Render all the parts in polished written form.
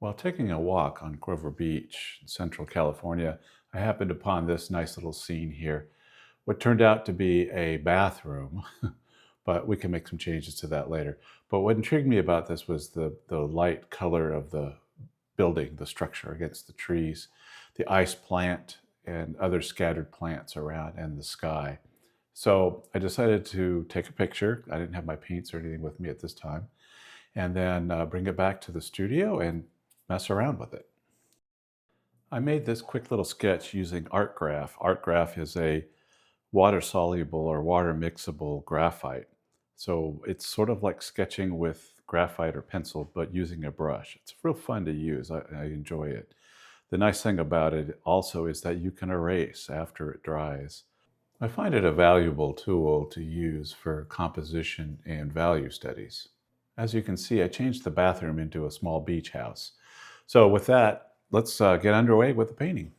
While taking a walk on Grover Beach in Central California, I happened upon this nice little scene here. What turned out to be a bathroom, but we can make some changes to that later. But what intrigued me about this was the light color of the building, the structure against the trees, the ice plant and other scattered plants around, and the sky. So I decided to take a picture. I didn't have my paints or anything with me at this time, and then bring it back to the studio and mess around with it. I made this quick little sketch using ArtGraph. ArtGraph is a water-soluble or water-mixable graphite. So it's sort of like sketching with graphite or pencil, but using a brush. It's real fun to use. I enjoy it. The nice thing about it also is that you can erase after it dries. I find it a valuable tool to use for composition and value studies. As you can see, I changed the bathroom into a small beach house. So with that, let's get underway with the painting.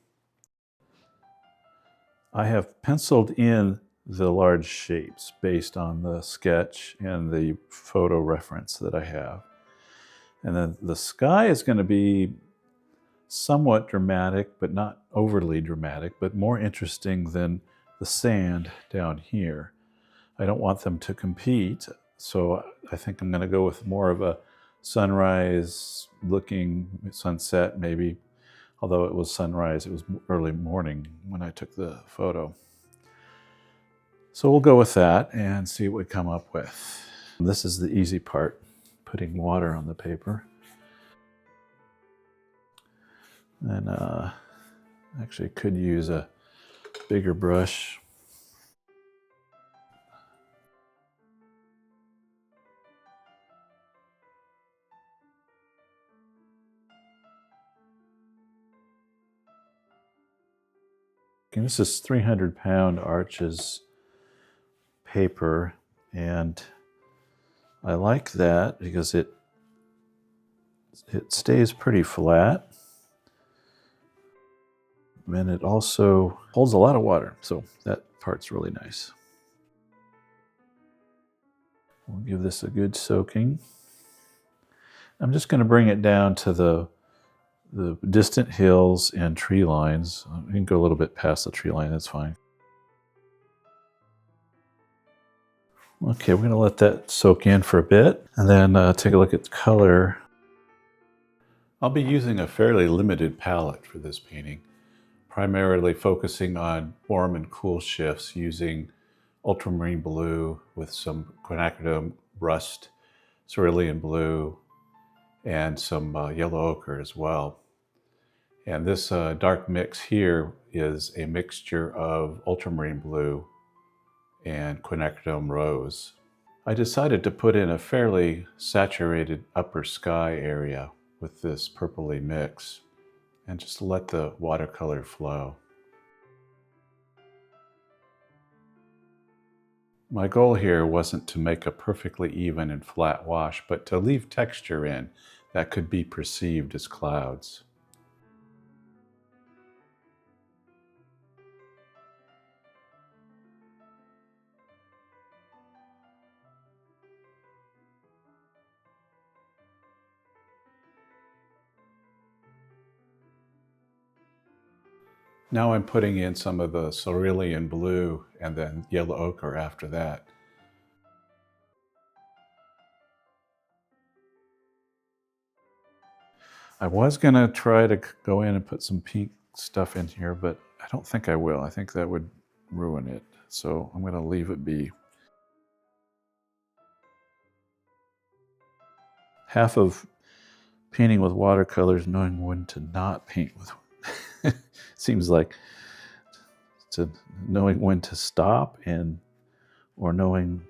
I have penciled in the large shapes based on the sketch and the photo reference that I have. And then the sky is going to be somewhat dramatic, but not overly dramatic, but more interesting than the sand down here. I don't want them to compete, so I think I'm going to go with more of a sunrise looking sunset maybe. Although it was sunrise, it was early morning when I took the photo. So we'll go with that and see what we come up with. This is the easy part, putting water on the paper. And actually could use a bigger brush. Okay, this is 300-pound Arches paper, and I like that because it stays pretty flat, and it also holds a lot of water, so that part's really nice. We'll give this a good soaking. I'm just going to bring it down to the distant hills and tree lines. You can go a little bit past the tree line, that's fine. Okay, we're going to let that soak in for a bit and then take a look at the color. I'll be using a fairly limited palette for this painting, primarily focusing on warm and cool shifts using Ultramarine Blue with some Quinacridone Rust, Cerulean Blue, and some yellow ochre as well. And this dark mix here is a mixture of Ultramarine Blue and Quinacridone Rose. I decided to put in a fairly saturated upper sky area with this purpley mix and just let the watercolor flow. My goal here wasn't to make a perfectly even and flat wash, but to leave texture in that could be perceived as clouds. Now I'm putting in some of the Cerulean Blue and then yellow ochre after that. I was going to try to go in and put some pink stuff in here, but I don't think I will. I think that would ruin it. So I'm going to leave it be. Half of painting with watercolors, knowing when to not paint with. Seems like knowing when to stop or knowing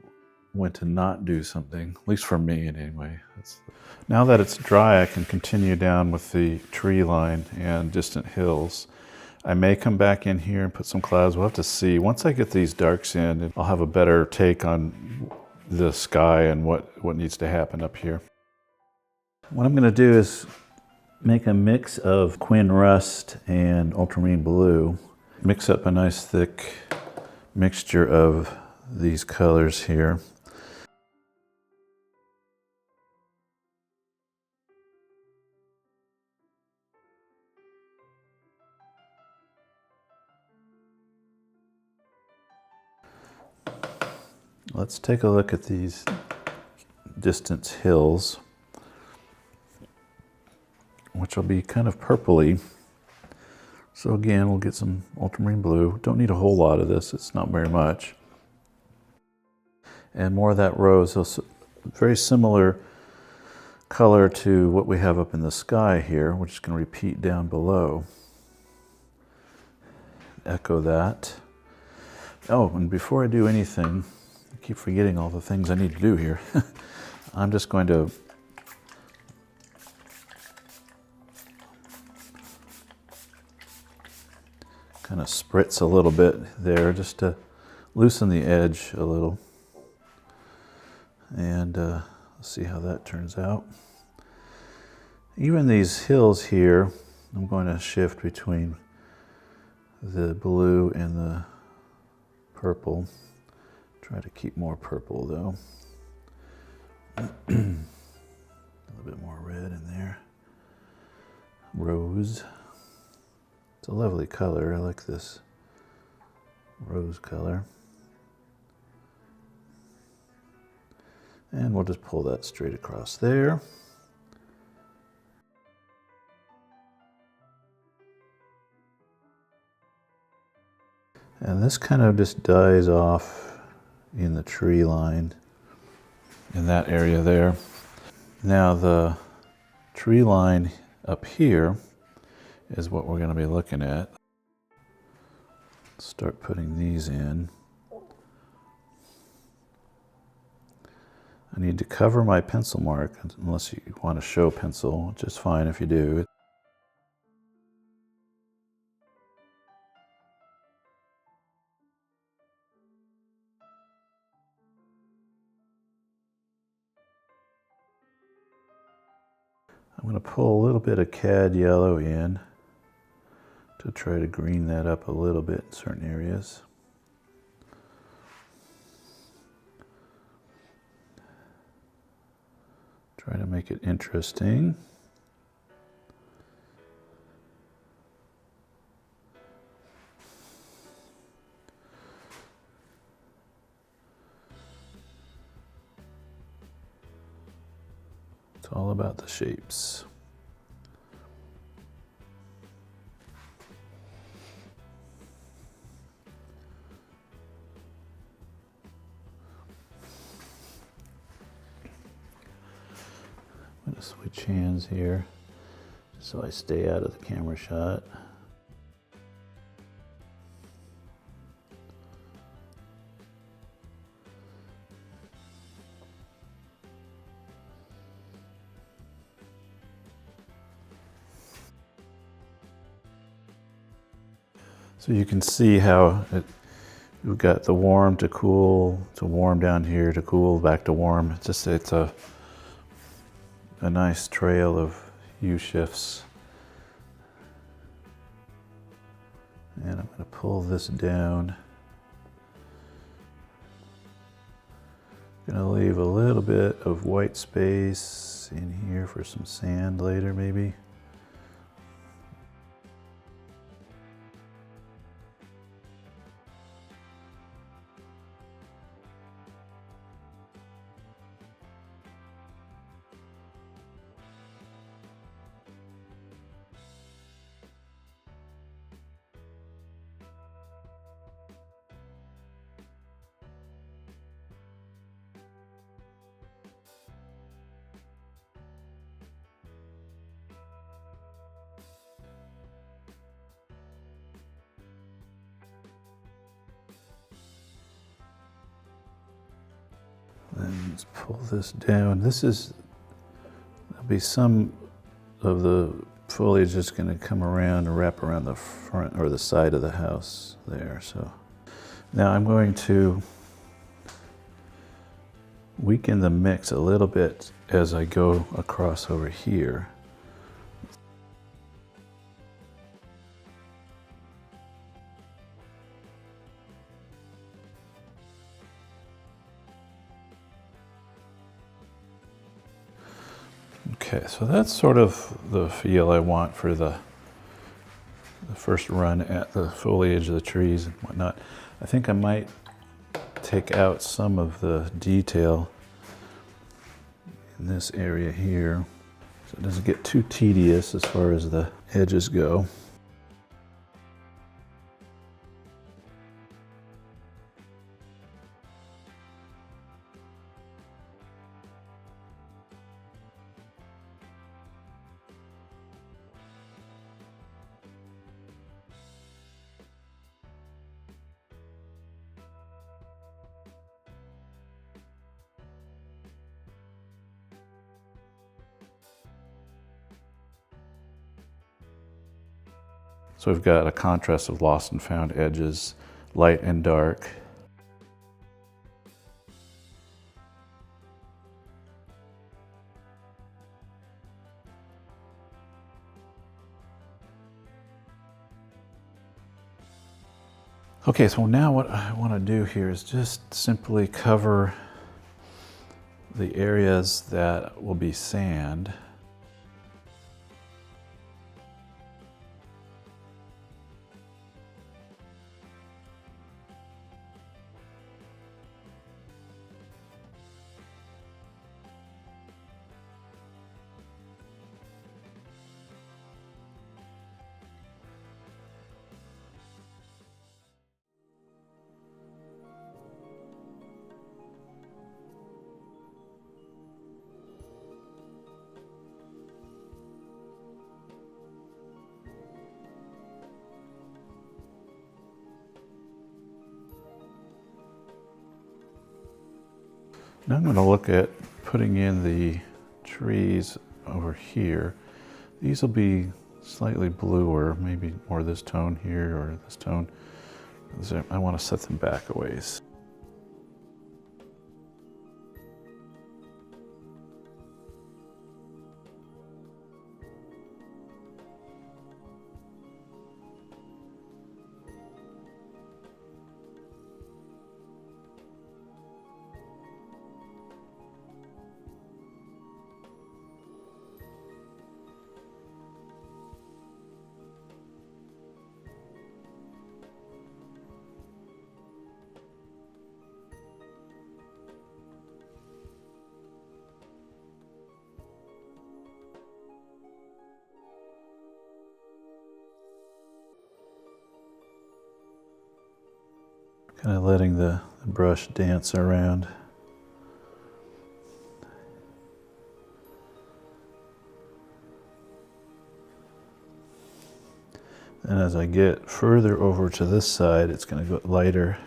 when to not do something, at least for me anyway. Now that it's dry, I can continue down with the tree line and distant hills. I may come back in here and put some clouds. We'll have to see. Once I get these darks in, I'll have a better take on the sky and what needs to happen up here. What I'm going to do is make a mix of Quin Rust and Ultramarine Blue. Mix up a nice thick mixture of these colors here. Let's take a look at these distant hills, which will be kind of purpley. So again, we'll get some ultramarine blue. Don't need a whole lot of this, it's not very much. And more of that rose, so very similar color to what we have up in the sky here. We're just going to repeat down below. Echo that. Oh, and before I do anything, I keep forgetting all the things I need to do here. I'm just going to kind of spritz a little bit there just to loosen the edge a little. And let's see how that turns out. Even these hills here, I'm going to shift between the blue and the purple. Try to keep more purple though. A little bit more red in there. Rose. It's a lovely color. I like this rose color. And we'll just pull that straight across there. And this kind of just dies off in the tree line in that area there. Now the tree line up here is what we're going to be looking at. Start putting these in. I need to cover my pencil mark, unless you want to show pencil, which is fine if you do. I'm going to pull a little bit of Cad Yellow in to try to green that up a little bit in certain areas. Try to make it interesting. It's all about the shapes. I'm going to switch hands here so I stay out of the camera shot. So you can see how we've got the warm to cool, to warm down here, to cool, back to warm. It's a nice trail of hue shifts. And I'm going to pull this down. I'm going to leave a little bit of white space in here for some sand later maybe. Then let's pull this down. There'll be some of the foliage that's going to come around and wrap around the front or the side of the house there. So now I'm going to weaken the mix a little bit as I go across over here. Okay, so that's sort of the feel I want for the first run at the foliage of the trees and whatnot. I think I might take out some of the detail in this area here, so it doesn't get too tedious as far as the edges go. So we've got a contrast of lost and found edges, light and dark. Okay, so now what I want to do here is just simply cover the areas that will be sand. Now I'm going to look at putting in the trees over here. These will be slightly bluer, maybe more this tone here or this tone. I want to set them back a ways. Kind of letting the brush dance around. And as I get further over to this side, it's going to go lighter.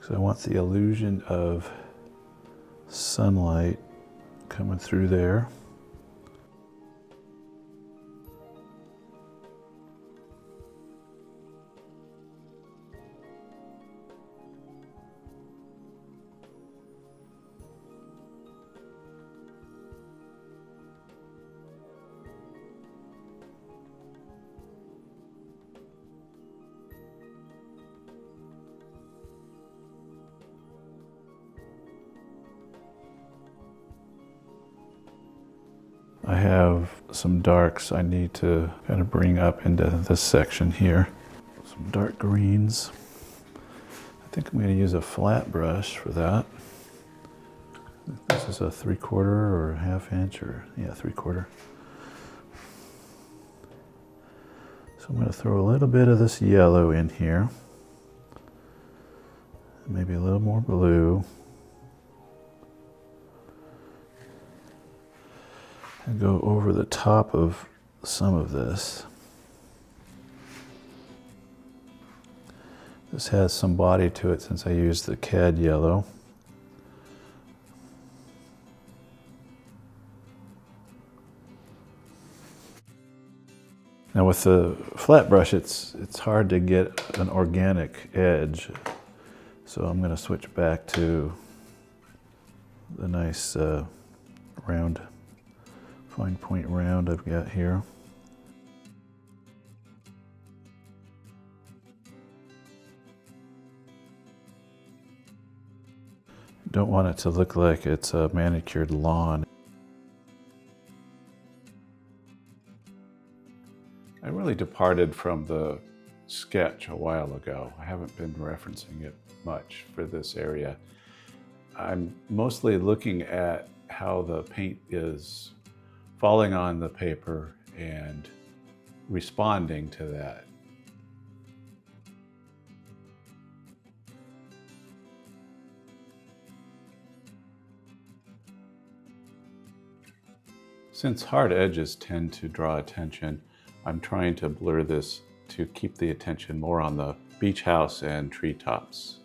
So I want the illusion of sunlight coming through there. I have some darks I need to kind of bring up into this section here. Some dark greens. I think I'm going to use a flat brush for that. This is a 3/4 or a 1/2 inch, or yeah, 3/4. So I'm going to throw a little bit of this yellow in here. Maybe a little more blue. And go over the top of some of this. This has some body to it since I used the Cad Yellow. Now with the flat brush, it's hard to get an organic edge. So I'm going to switch back to the nice round, fine point round I've got here. Don't want it to look like it's a manicured lawn. I really departed from the sketch a while ago. I haven't been referencing it much for this area. I'm mostly looking at how the paint is falling on the paper and responding to that. Since hard edges tend to draw attention, I'm trying to blur this to keep the attention more on the beach house and treetops.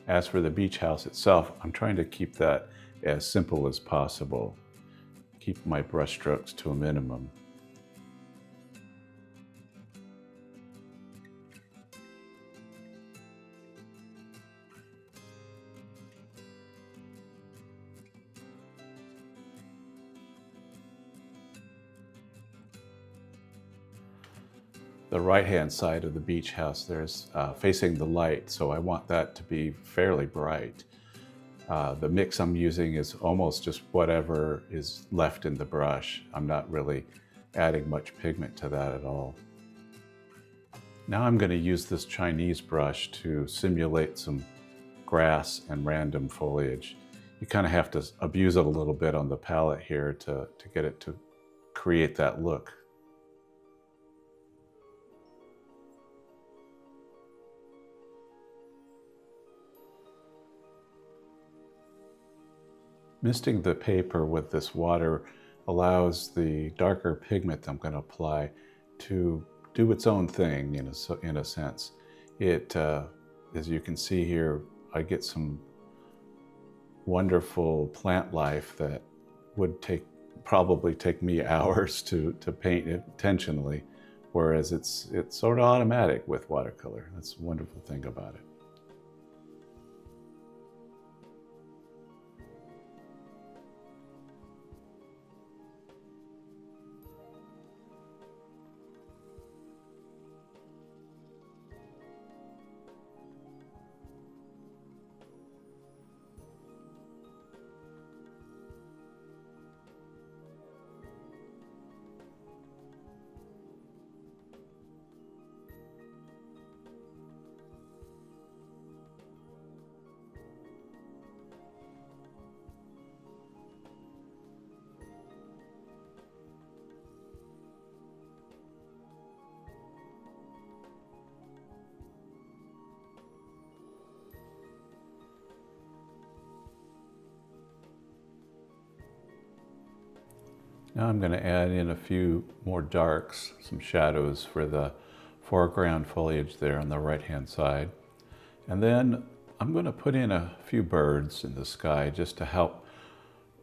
As for the beach house itself, I'm trying to keep that as simple as possible. Keep my brush strokes to a minimum. The right-hand side of the beach house, there's facing the light, so I want that to be fairly bright. The mix I'm using is almost just whatever is left in the brush. I'm not really adding much pigment to that at all. Now I'm going to use this Chinese brush to simulate some grass and random foliage. You kind of have to abuse it a little bit on the palette here to get it to create that look. Misting the paper with this water allows the darker pigment I'm going to apply to do its own thing in a sense. It, as you can see here, I get some wonderful plant life that would probably take me hours to paint intentionally, whereas it's sort of automatic with watercolor. That's a wonderful thing about it. Now I'm going to add in a few more darks, some shadows for the foreground foliage there on the right-hand side. And then I'm going to put in a few birds in the sky just to help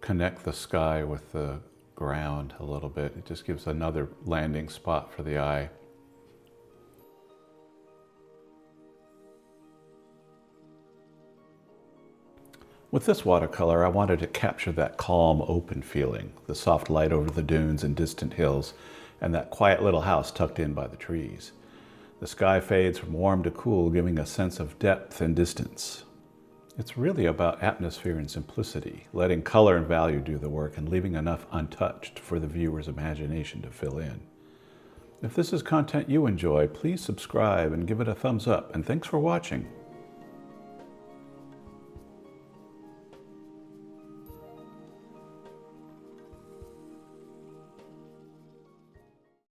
connect the sky with the ground a little bit. It just gives another landing spot for the eye. With this watercolor, I wanted to capture that calm, open feeling, the soft light over the dunes and distant hills, and that quiet little house tucked in by the trees. The sky fades from warm to cool, giving a sense of depth and distance. It's really about atmosphere and simplicity, letting color and value do the work and leaving enough untouched for the viewer's imagination to fill in. If this is content you enjoy, please subscribe and give it a thumbs up, and thanks for watching.